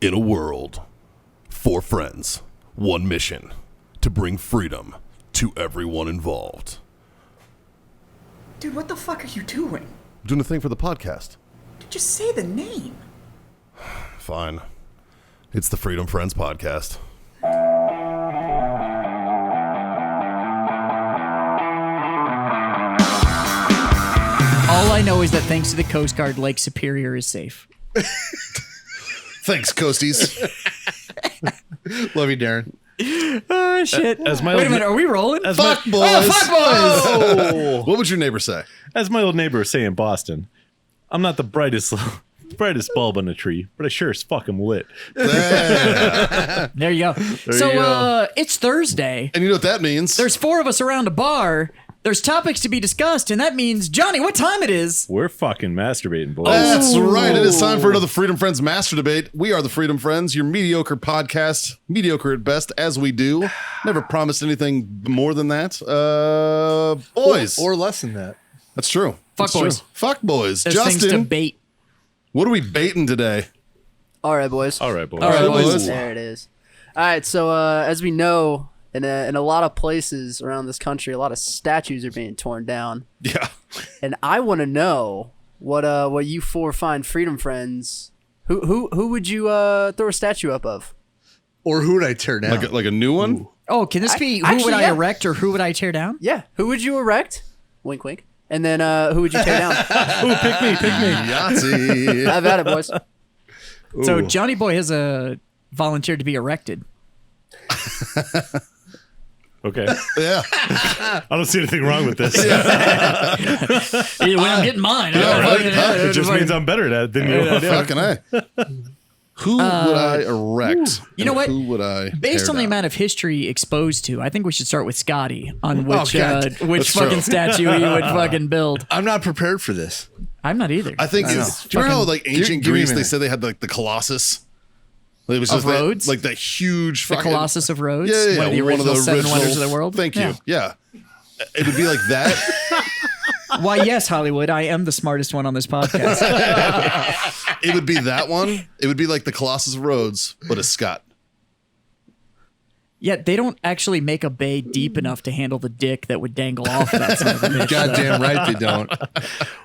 In a world, 4 friends, 1 mission, to bring freedom to everyone involved. Dude, what the fuck are you doing? I'm doing a thing for the podcast. Just say the name. Fine. It's the Freedom Friends Podcast. All I know is that thanks to the Coast Guard, Lake Superior is safe. Thanks, Coasties. Love you, Darren. Oh, shit. Wait a minute, are we rolling? Fuck boys. Oh, fuck boys! Oh. What would your neighbor say? As my old neighbor would say in Boston, I'm not the brightest bulb on the tree, but I sure as fuck am lit. There you go. you go. It's Thursday. And you know what that means? There's 4 of us around a bar. There's topics to be discussed, and that means, Johnny, what time it is? We're fucking masturbating, boys. That's right. It is time for another Freedom Friends Master Debate. We are the Freedom Friends, your mediocre podcast, mediocre at best, as we do. Never promised anything more than that. Boys. Or less than that. That's true. Fuck That's boys. True. Fuck boys. There's things to Justin, bait. what are we baiting today? All right, boys. All right, boys. All right, boys. There it is. All right, so as we know, in a lot of places around this country, a lot of statues are being torn down. Yeah. And I want to know what you 4 fine freedom friends, who would you throw a statue up of? Or who would I tear down? Like a new one? Oh, can this be who actually, would I yeah. erect or who would I tear down? Yeah, who would you erect? Wink, wink. And then who would you tear down? Ooh, pick me. Yahtzee. Have at it, boys. So Ooh. Johnny Boy has volunteered to be erected. Okay. Yeah. I don't see anything wrong with this. When I'm getting mine. It just means I'm better at it than you. Fucking A. Who would I erect? You know and what? Who would I Based tear on the down? amount of history exposed to, I think we should start with Scotty on which God. which That's fucking true. statue he would fucking build. I'm not prepared for this. I'm not either. I think I know. it's, do you remember how like ancient give me a Greece they minute. said they had like the Colossus? Like, it was Of just that, Rhodes? like that huge the fucking Colossus of Rhodes, Yeah, yeah, one of the yeah, original 7 wonders of the world. Thank you. Yeah. It would be like that. Why, yes, Hollywood, I am the smartest one on this podcast. It would be that one. It would be like the Colossus of Rhodes, but a Scott. Yet they don't actually make a bay deep enough to handle the dick that would dangle off that son of a bitch. Goddamn right they don't.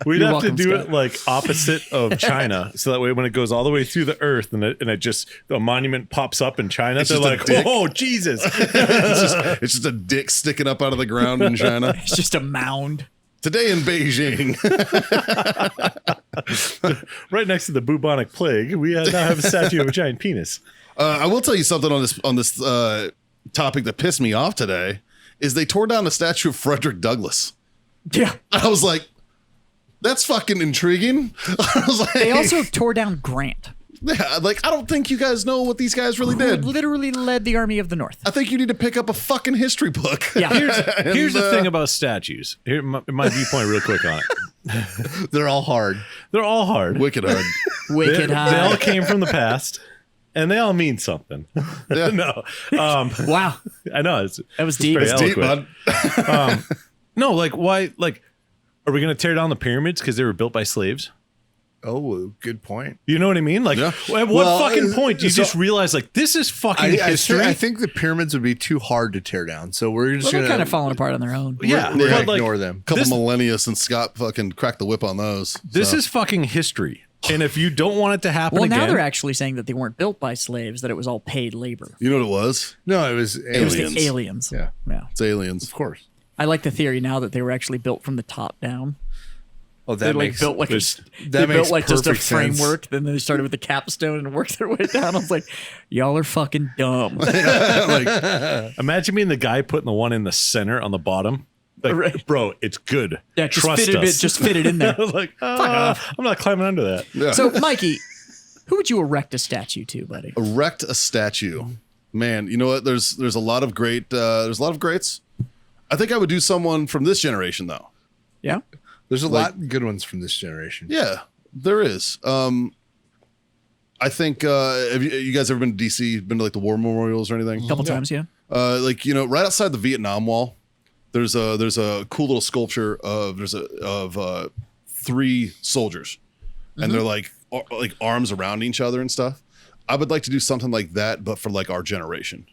We'd You're have to welcome, do Scott. it like opposite of China, so that way when it goes all the way through the earth and it just the monument pops up in China, It's they're just a like, dick. "Oh Jesus!" It's just a dick sticking up out of the ground in China. It's just a mound. Today in Beijing. Right next to the bubonic plague, we now have a statue of a giant penis. I will tell you something on this topic that pissed me off today is they tore down a statue of Frederick Douglass. Yeah. I was like, that's fucking intriguing. I was like, They also tore down Grant, yeah, like I don't think you guys know what these guys really who did. literally led the Army of the North. I think you need to pick up a fucking history book. Yeah. Here's the thing about statues. Here, my viewpoint, real quick on it. They're all hard. They're all hard. Wicked hard. Wicked They high. all came from the past, and they all mean something. Yeah. No, Wow. I know it's That was deep. very It's deep, eloquent. bud. No, like why? Like, are we going to tear down the pyramids because they were built by slaves? Oh, good point. You know what I mean? Like, Yeah. at what Well, fucking point do you so- just realize like this is fucking I history? think the pyramids would be too hard to tear down. So we're just Well, they're gonna kind of falling apart on their own. yeah, we're gonna but, like, ignore them. Couple This- millennia since Scott fucking cracked the whip on those. This So. is fucking history. And if you don't want it to happen Well, now again, they're actually saying that they weren't built by slaves, that it was all paid labor. You know what it was? No, it was It was Aliens. the aliens. Yeah. Yeah. It's aliens. Of course. I like the theory now that they were actually built from the top down. Oh, They that like makes built like a, there's- they that built makes like just a perfect sense. framework. Then they started with the capstone and worked their way down. I was like, y'all are fucking dumb. Like, imagine being the guy putting the one in the center on the bottom. Like, Right. bro, it's good. Yeah, just Trust fit it. us. Just fit it in there. like, I'm not climbing under that. yeah. So, Mikey, who would you erect a statue to, buddy? erect a statue. Man, you know what? There's a lot of great there's a lot of greats. I think I would do someone from this generation though. Yeah. There's a lot of good ones from this generation. Yeah, there is. I think have you guys ever been to DC? Been to like the war memorials or anything? A couple times, yeah. Like right outside the Vietnam Wall, there's a cool little sculpture of 3 soldiers, and they're like arms around each other and stuff. I would like to do something like that, but for like our generation.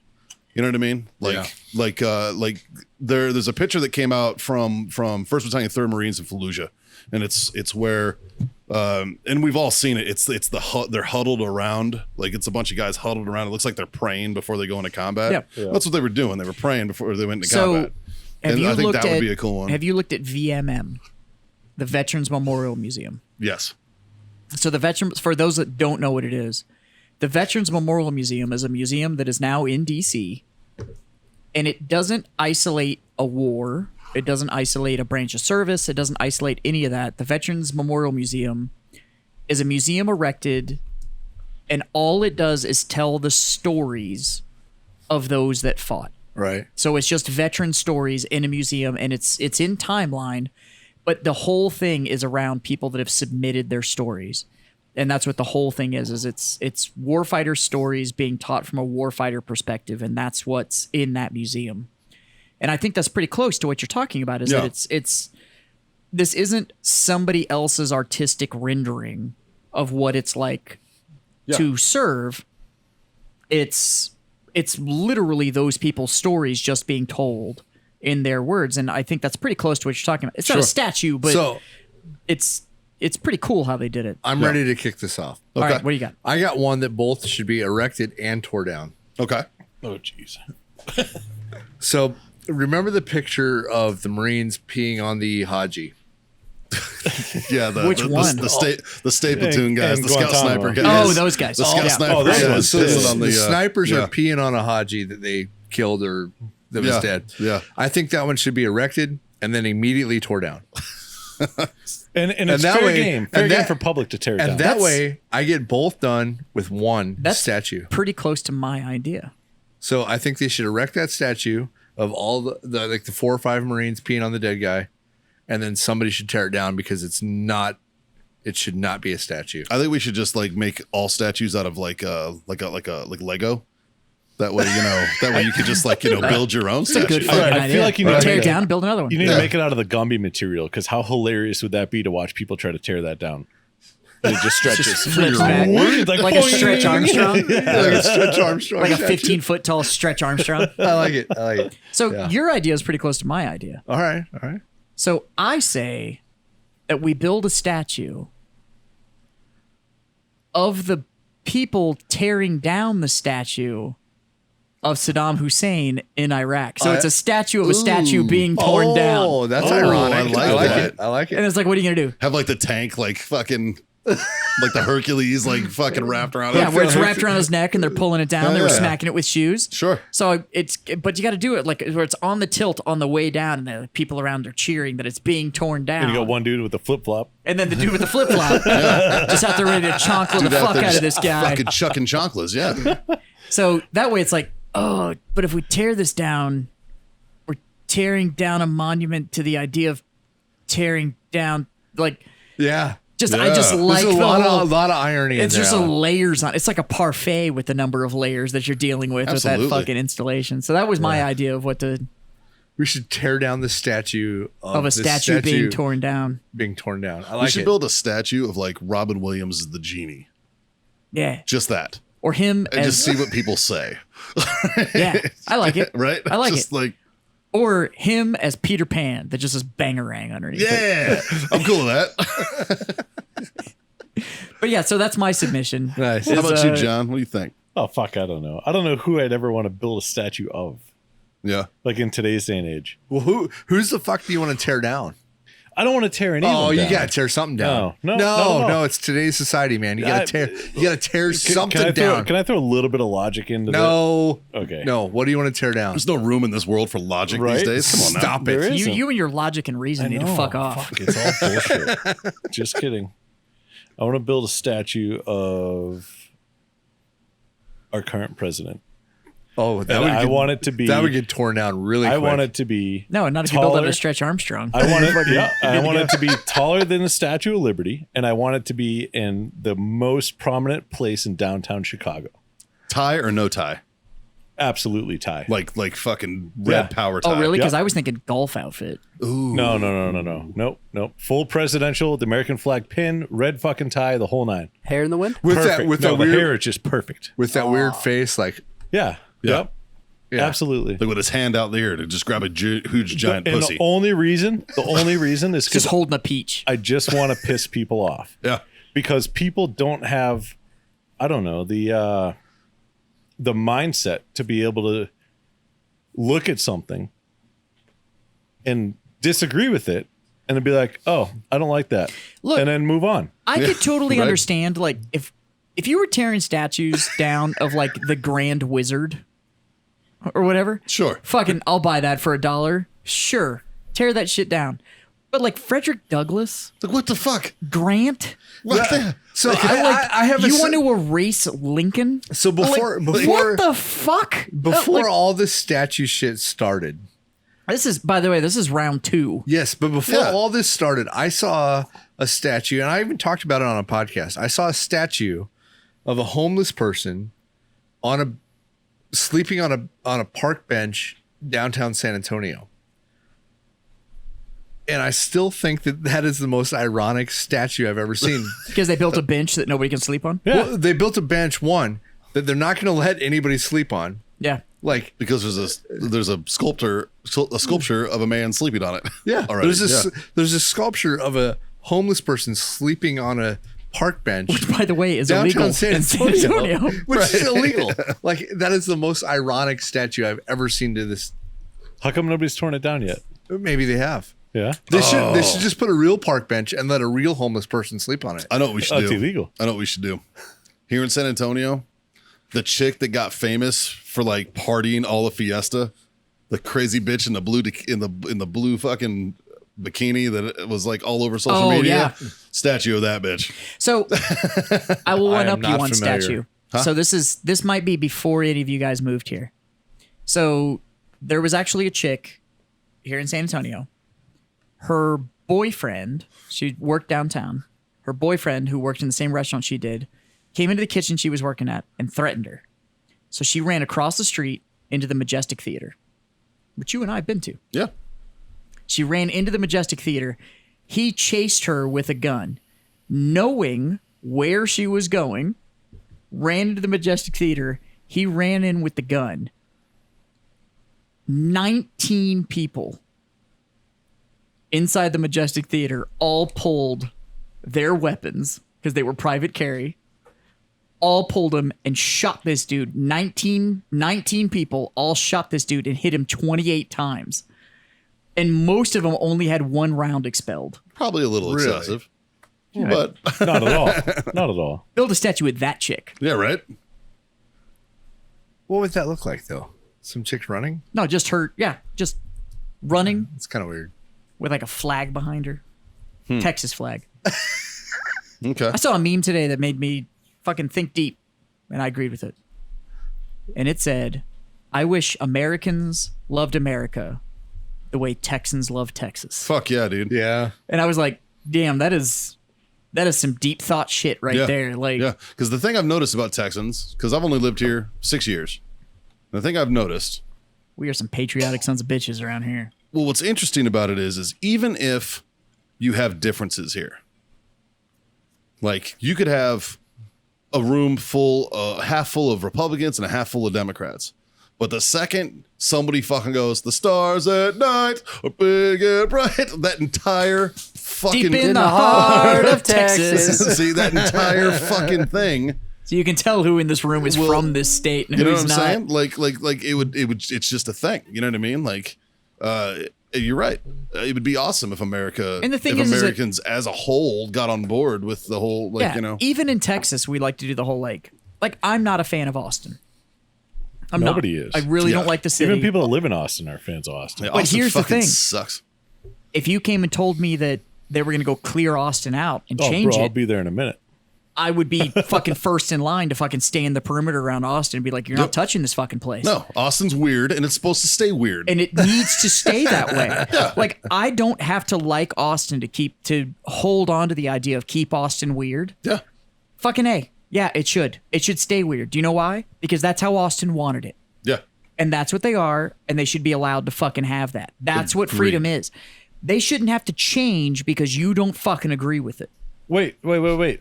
You know what I mean? Like there's a picture that came out from 1st Battalion 3rd Marines in Fallujah, and it's where and we've all seen it. It's they're huddled around, like it's a bunch of guys huddled around. It looks like they're praying before they go into combat. Yeah. That's what they were doing. They were praying before they went into So, combat. have And you I think looked that would at- be a cool one. Have you looked at VMM, the Veterans Memorial Museum? Yes. So the veterans, for those that don't know what it is, the Veterans Memorial Museum is a museum that is now in DC, and it doesn't isolate a war. It doesn't isolate a branch of service. It doesn't isolate any of that. The Veterans Memorial Museum is a museum erected, and all it does is tell the stories of those that fought. Right. So it's just veteran stories in a museum, and it's in timeline, but the whole thing is around people that have submitted their stories. And that's what the whole thing is it's warfighter stories being taught from a warfighter perspective, and that's what's in that museum. And I think that's pretty close to what you're talking about, is Yeah. that this isn't somebody else's artistic rendering of what it's like to serve. It's literally those people's stories just being told in their words, and I think that's pretty close to what you're talking about. It's not a statue, but So it's pretty cool how they did it. I'm ready to kick this off. All Okay. right, what do you got? I got one that both should be erected and tore down. Okay. Oh, jeez. So remember the picture of the Marines peeing on the Haji? Yeah. Which one? The state platoon guys, and the scout Guantanamo. sniper guys. Oh, those guys. The scout Yeah. sniper Oh, those guys. ones. So pissing on the snipers yeah. are peeing on a Haji that they killed or that was Yeah, dead. yeah. I think that one should be erected and then immediately tore down. And it's that fair way- game. and Fair game that- for public to tear down. And that That's- way I get both done with one That's statue. pretty close to my idea. So I think they should erect that statue of all the like the 4 or 5 Marines peeing on the dead guy, and then somebody should tear it down because it should not be a statue. I think we should just like make all statues out of like Lego. That way, that way you could just build your own statue. Good fucking I idea. feel like you need to tear it make down, build another one. You need Yeah. to make it out of the Gumby material, because how hilarious would that be to watch people try to tear that down? And it just stretches. Flips back It's like a Stretch Armstrong, Like a Stretch Armstrong like a statue. 15-foot tall Stretch Armstrong. I like it. So Yeah. your idea is pretty close to my idea. All right. So I say that we build a statue of the people tearing down the statue of Saddam Hussein in Iraq. So it's a statue of a statue being torn down. Oh, that's Oh, ironic. I like that. it. I like And it. it's like, what are you going to do? Have like the tank, like fucking, like the Hercules, like fucking wrapped around. Yeah, it. where it's wrapped around his neck and they're pulling it down. They were Yeah. smacking it with shoes. Sure. So but you got to do it like where it's on the tilt on the way down, and the people around are cheering that it's being torn down. And you got one dude with a flip flop. And then the dude with the flip flop, just out there ready to chonkle the Dude out fuck there out of just this guy. Fucking chucking chocolates. Yeah. So that way it's like, oh, but if we tear this down, we're tearing down a monument to the idea of tearing down, like, Yeah. I just Yeah. like There's the a whole, lot of irony it's in there. just a layers on. It's like a parfait with the number of layers that you're dealing with Absolutely. that fucking installation. So that was my idea of what to We should tear down the statue of a this statue being torn down. being torn down. I We like should it. build a statue of like Robin Williams as the genie. Yeah, Just that. or him And as just see what people say. yeah. I like it. Right? I like just it. like, Or him as Peter Pan that just says bangarang underneath it. yeah. I'm cool with that. But yeah, so that's my submission. Nice. How about you, uh, John? What do you think? Oh, fuck, I don't know. I don't know who I'd ever want to build a statue of, Yeah. like in today's day and age. Well, who's the fuck do you want to tear down? I don't want to tear any of Oh, them you down. gotta tear something down. No. It's today's society, man. You gotta tear something Can I throw, down. Can I throw a little bit of logic into No. Okay. No. What do you want to tear down? There's no room in this world for logic Right? these days. Come on now. Stop There it. is. You and your logic and reason need to No, fuck off. Fuck, it's all bullshit. Just kidding. I want to build a statue of our current president. Oh, And I want it to be. that would get torn down really quick. I want it to be. No, not if you build up taller. a Stretch Armstrong. I want it. Yeah, I want it to be taller than the Statue of Liberty, and I want it to be in the most prominent place in downtown Chicago. Tie or no tie? Absolutely tie. Like fucking red power tie. Oh, really? Because Yep. I was thinking golf outfit. No. Nope. Full presidential, the American flag pin, red fucking tie, the whole nine. Hair in the wind. With Perfect. that, with no, that the weird, hair is just perfect. with that weird face, like Yeah. Yeah. Yep. Yeah. Absolutely. Like with his hand out there to just grab a huge giant And pussy. the only reason is Just because holding a peach. I just want to piss people off. Yeah. Because people don't have, I don't know, the mindset to be able to look at something and disagree with it and then be like, oh, I don't like that. Look, and then move on. I could totally right. understand, like, if you were tearing statues down of like the Grand Wizard or whatever, Sure. fucking, I'll buy that for $1. Sure, tear that shit down. But like Frederick Douglass, Like, what the fuck? Grant, What the? so. I have you a want to erase Lincoln? so before What the fuck? before Like, all this statue shit started. this is, by the way, this is round 2. Yes, but before Yeah. all this started, I saw a statue, and I even talked about it on a podcast. I saw a statue of a homeless person sleeping on a park bench downtown San Antonio. And I still think that is the most ironic statue I've ever seen. Because they built a bench that nobody can sleep on. Yeah. Well, they built a bench, one, that they're not going to let anybody sleep on. Yeah. Like, Because there's a sculpture of a man sleeping on it. yeah, Already, there's a sculpture of a homeless person sleeping on a park bench. By the way, is Downtown illegal San in San Antonio, Antonio. which is illegal. Like, that is the most ironic statue I've ever seen to this. How come nobody's torn it down yet? Maybe they have. Yeah. They should just put a real park bench and let a real homeless person sleep on it. I know what we should That's do. illegal. I know what we should do. Here in San Antonio, the chick that got famous for like partying all of Fiesta, the crazy bitch in the blue fucking bikini that it was like all over social Oh, media. yeah. Statue of that bitch. So I will one I am up you not on familiar. statue. So this might be before any of you guys moved here. So there was actually a chick here in San Antonio. Her boyfriend, she worked downtown. Her boyfriend, who worked in the same restaurant she did, came into the kitchen she was working at and threatened her. So she ran across the street into the Majestic Theater, which you and I have been to. Yeah. She ran into the Majestic Theater. He chased her with a gun, knowing where she was going, ran into the Majestic Theater. He ran in with the gun. 19 people inside the Majestic Theater all pulled their weapons because they were private carry. All pulled them and shot this dude. 19 people all shot this dude and hit him 28 times. And most of them only had 1 round expelled. Probably a little Really? excessive. But Not at all. Not at all. Build a statue with that chick. yeah, right? What would that look like, though? Some chick running? No, just her. Yeah, just running It's kind of weird. with like a flag behind her. Texas flag. Okay. I saw a meme today that made me fucking think deep, and I agreed with it. And it said, I wish Americans loved America the way Texans love Texas. Fuck yeah, dude. Yeah. And I was like, damn, that is some deep thought shit right Yeah. there. Like, Yeah, because the thing I've noticed about Texans, because I've only lived here 6 years, the thing I've noticed, we are some patriotic sons of bitches around here. well, what's interesting about it is even if you have differences here, like you could have a room full, half full of Republicans and a half full of Democrats. But the second somebody fucking goes, the stars at night are big and bright, that entire fucking Deep in the heart of Texas. see that entire fucking thing. So you can tell who in this room is Well, from this state and You know who's what I'm not. saying? Like it would. It's just a thing. You know what I mean? Like, you're right. It would be awesome if America And the thing if is that- Americans as a whole got on board with the whole, like, Yeah, you know. even in Texas, we like to do the whole like I'm not a fan of Austin. I'm Nobody not. is. I really Yeah. don't like the city. Even people that live in Austin are fans of Austin. Yeah, But Austin here's the fucking thing. Sucks. If you came and told me that they were going to go clear Austin out and Oh, change bro, I'll it, be there in a minute. I would be fucking first in line to fucking stay in the perimeter around Austin and be like, you're not touching this fucking place. No, Austin's weird, and it's supposed to stay weird. And it needs to stay that way. Like, I don't have to like Austin to hold on to the idea of keep Austin weird. yeah, Fucking A. Yeah, it should. It should stay weird. Do you know why? Because that's how Austin wanted it. Yeah. And that's what they are, and they should be allowed to fucking have that. That's what freedom is. They shouldn't have to change because you don't fucking agree with it. Wait.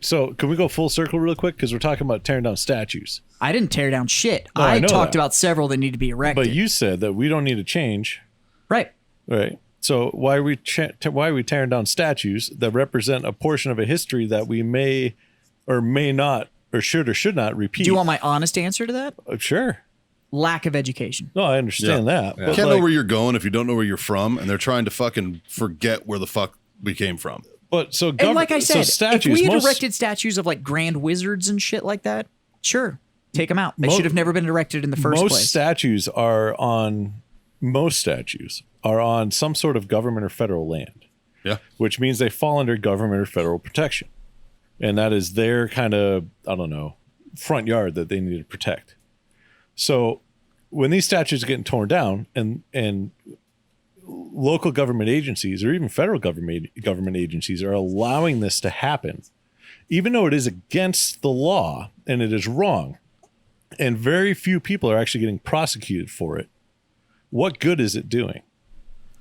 So can we go full circle real quick? Because we're talking about tearing down statues. I didn't tear down shit. No, I I know talked that. about several that need to be erected. But you said that we don't need to change. Right. Right. So why are we tearing down statues that represent a portion of a history that we may or may not or should not repeat? Do you want my honest answer to that? Sure. Lack of education. No, I understand that. You But can't know where you're going if you don't know where you're from, and they're trying to fucking forget where the fuck we came from. But so And like I so said, if statues, we had most- erected statues of like grand wizards and shit like that, sure, take them out. They Mo- should have never been erected in the first most place. statues are on some sort of government or federal land, Yeah. which means they fall under government or federal protection, and that is their kind of, I don't know, front yard that they need to protect. So when these statues are getting torn down and local government agencies or even federal government agencies are allowing this to happen, even though it is against the law and it is wrong, and very few people are actually getting prosecuted for it, what good is it doing?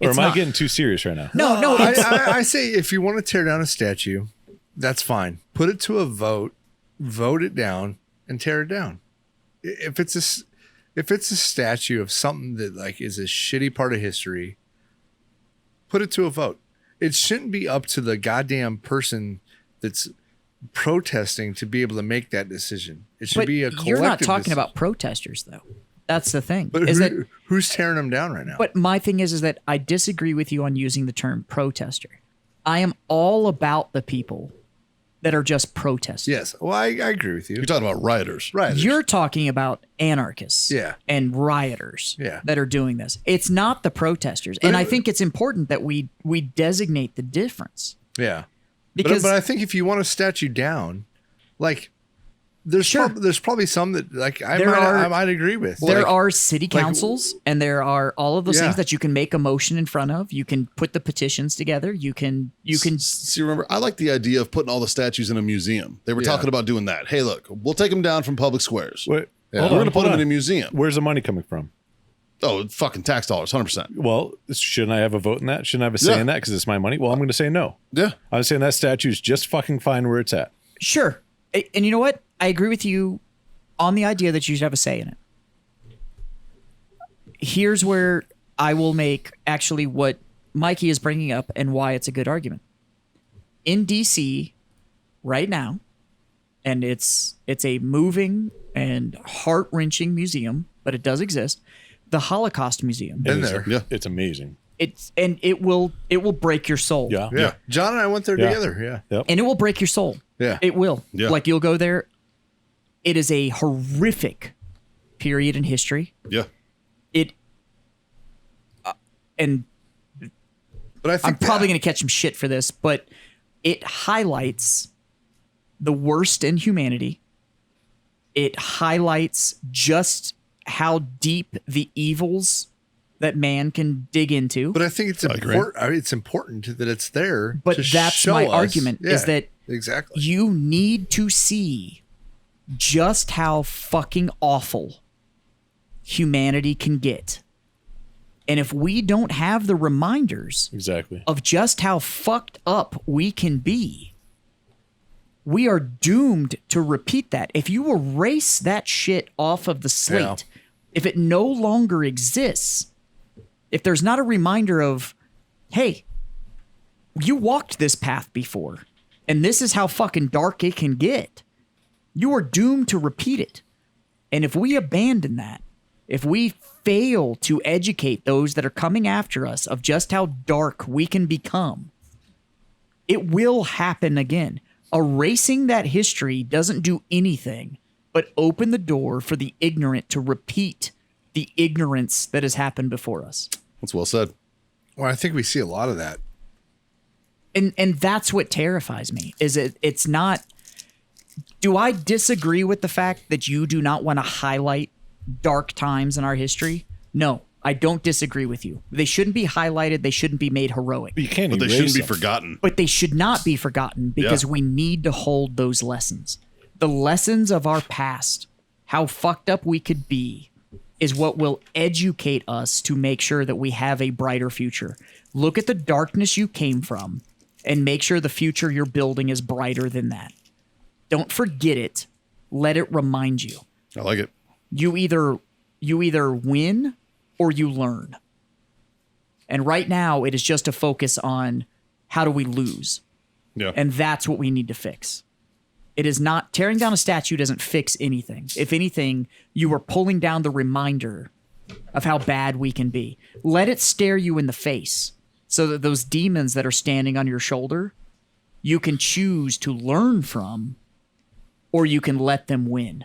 Or It's am I not. getting too serious right now? No, I say if you want to tear down a statue, that's fine. Put it to a vote it down, and tear it down. If it's a statue of something that like is a shitty part of history, put it to a vote. It shouldn't be up to the goddamn person that's protesting to be able to make that decision. It should but be a collective you're not talking decision. about protesters, though. That's the thing. But is that, who's tearing them down right now? but my thing is that I disagree with you on using the term protester. I am all about the people that are just protesting. Yes. Well, I agree with you. You're talking about rioters. Right. You're talking about anarchists Yeah. and rioters Yeah. that are doing this. It's not the protesters. And I think it's important that we designate the difference. Yeah. Because but I think if you want a statue down, like there's Sure. there's probably some that like I There might agree with. there Like, are city councils and there are all of those Yeah. things that you can make a motion in front of. You can put the petitions together. You can See, remember, I like the idea of putting all the statues in a museum. They were Yeah. talking about doing that. Hey, look, we'll take them down from public squares. Wait, We're hold going on, to put hold them in on. a museum. Where's the money coming from? Oh, fucking tax dollars, 100%. Well, shouldn't I have a vote in that? Shouldn't I have a say Yeah. in that because it's my money? Well, I'm going to say no. Yeah. I'm saying that statue is just fucking fine where it's at. Sure. And you know what? I agree with you on the idea that you should have a say in it. Here's where I will make actually what Mikey is bringing up and why it's a good argument. In DC right now, and it's a moving and heart-wrenching museum, but it does exist, the Holocaust Museum. Been And it's- there. Yeah. It's amazing. It will break your soul. Yeah. Yeah. John and I went there Yeah. together. Yeah. Yep. And it will break your soul. Yeah. It will. Yeah. Like you'll go there. It is a horrific period in history. Yeah. It and But I think I'm probably going to catch some shit for this, but it highlights the worst in humanity. It highlights just how deep the evils that man can dig into. But I think it's agree. important. I mean, it's important that it's there. But to that's show my us. argument, is Yeah, that exactly. you need to see just how fucking awful humanity can get. And if we don't have the reminders Exactly. of just how fucked up we can be, we are doomed to repeat that. If you erase that shit off of the slate, Yeah. if it no longer exists, if there's not a reminder of, hey, you walked this path before, and this is how fucking dark it can get, you are doomed to repeat it. And if we abandon that, if we fail to educate those that are coming after us of just how dark we can become, it will happen again. Erasing that history doesn't do anything but open the door for the ignorant to repeat the ignorance that has happened before us. That's well said. Well, I think we see a lot of that. And that's what terrifies me. Is it's not. Do I disagree with the fact that you do not want to highlight dark times in our history? No, I don't disagree with you. They shouldn't be highlighted. They shouldn't be made heroic. But you can't But they erase shouldn't be them. forgotten. But they should not be forgotten because Yeah. we need to hold those lessons. The lessons of our past, how fucked up we could be, is what will educate us to make sure that we have a brighter future. Look at the darkness you came from and make sure the future you're building is brighter than that. Don't forget it. Let it remind you. I like it. You either win or you learn. And right now it is just a focus on how do we lose? Yeah. And that's what we need to fix. It is not tearing down a statue doesn't fix anything. If anything, you are pulling down the reminder of how bad we can be. Let it stare you in the face so that those demons that are standing on your shoulder, you can choose to learn from or you can let them win.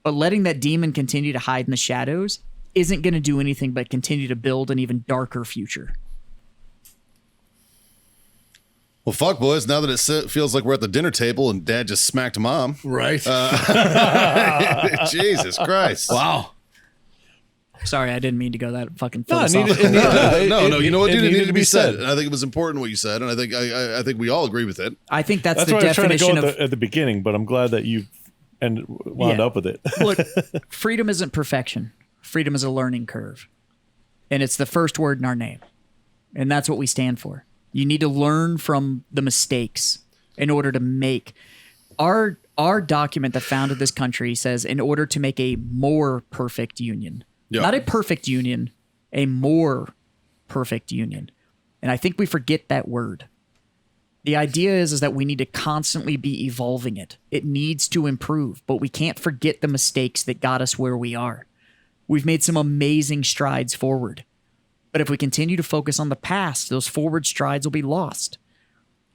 But letting that demon continue to hide in the shadows isn't going to do anything but continue to build an even darker future. Well, fuck, boys. Now that it feels like we're at the dinner table and Dad just smacked Mom. Right. Jesus Christ. Wow. Sorry, I didn't mean to go that fucking No, philosophical. No, you know what? It needed to be said. said. And I think it was important what you said, and I think we all agree with it. I think that's That's the what I was trying to definition go of... at the beginning, but I'm glad that you wound Yeah. up with it. Look, freedom isn't perfection. Freedom is a learning curve. And it's the first word in our name. And that's what we stand for. You need to learn from the mistakes in order to make... Our document that founded this country says in order to make a more perfect union. Yeah. Not a perfect union, a more perfect union. And I think we forget that word. The idea is that we need to constantly be evolving it. It needs to improve, but we can't forget the mistakes that got us where we are. We've made some amazing strides forward. But if we continue to focus on the past, those forward strides will be lost.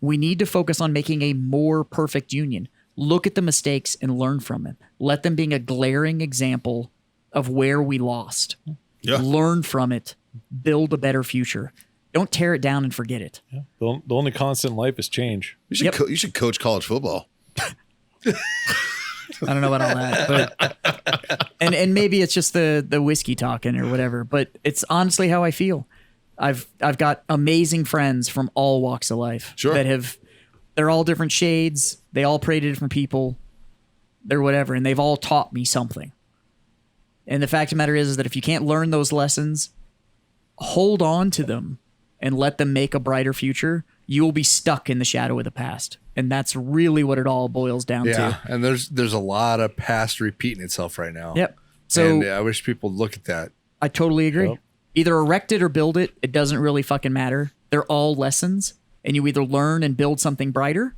We need to focus on making a more perfect union. Look at the mistakes and learn from it. Let them being a glaring example of where we lost. Yeah. Learn from it. Build a better future. Don't tear it down and forget it. Yeah. The only constant in life is change. You should you should coach college football. I don't know about all that, but and maybe it's just the whiskey talking or whatever, but it's honestly how I feel. I've got amazing friends from all walks of life Sure. they're all different shades. They all pray to different people. They're whatever, and they've all taught me something. And the fact of the matter is that if you can't learn those lessons, hold on to them and let them make a brighter future. You will be stuck in the shadow of the past. And that's really what it all boils down Yeah. to. And there's a lot of past repeating itself right now. Yep. So And I wish people would look at that. I totally agree. Yep. Either erect it or build it. It doesn't really fucking matter. They're all lessons. And you either learn and build something brighter,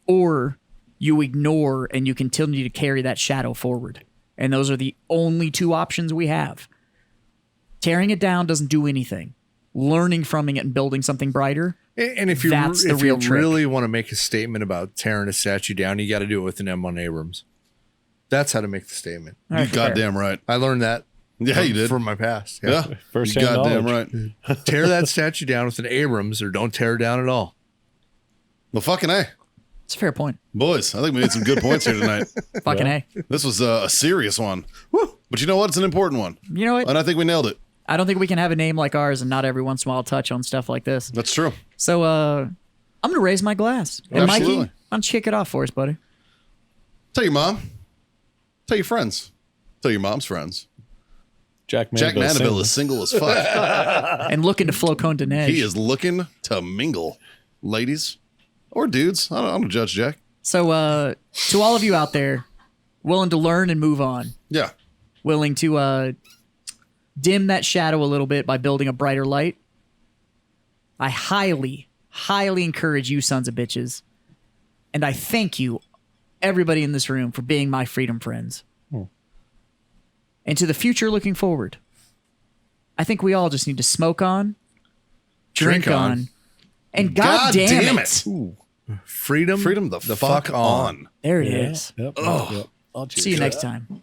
or you ignore and you continue to carry that shadow forward. And those are the only two options we have. Tearing it down doesn't do anything. Learning from it and building something brighter, And if you That's the if you real trick. really want to make a statement about tearing a statue down, you got to do it with an M1 Abrams. That's how to make the statement. all You right, fair. goddamn right. I learned that. Yeah, you did. From my past. Yeah. First You hand goddamn knowledge. right. Tear that statue down with an Abrams or don't tear it down at all. Well, fucking A. It's a fair point. Boys, I think we made some good points here tonight. Fucking A. This was a serious one. But you know what? It's an important one. You know what? And I think we nailed it. I don't think we can have a name like ours and not every once in a while touch on stuff like this. That's true. So I'm going to raise my glass. And Absolutely. Mikey, why don't you kick it off for us, buddy? Tell your mom. Tell your friends. Tell your mom's friends. Jack Jack Mandeville is single as fuck. And looking to flow cone toNej. He is looking to mingle. Ladies or dudes. I don't judge Jack. So to all of you out there, willing to learn and move on, Yeah. willing to dim that shadow a little bit by building a brighter light, I highly, highly encourage you sons of bitches, and I thank you, everybody in this room, for being my freedom friends. And to the future looking forward, I think we all just need to smoke on, drink on, and God damn it. Freedom Freedom the fuck on. There it is. Yep. See you next time.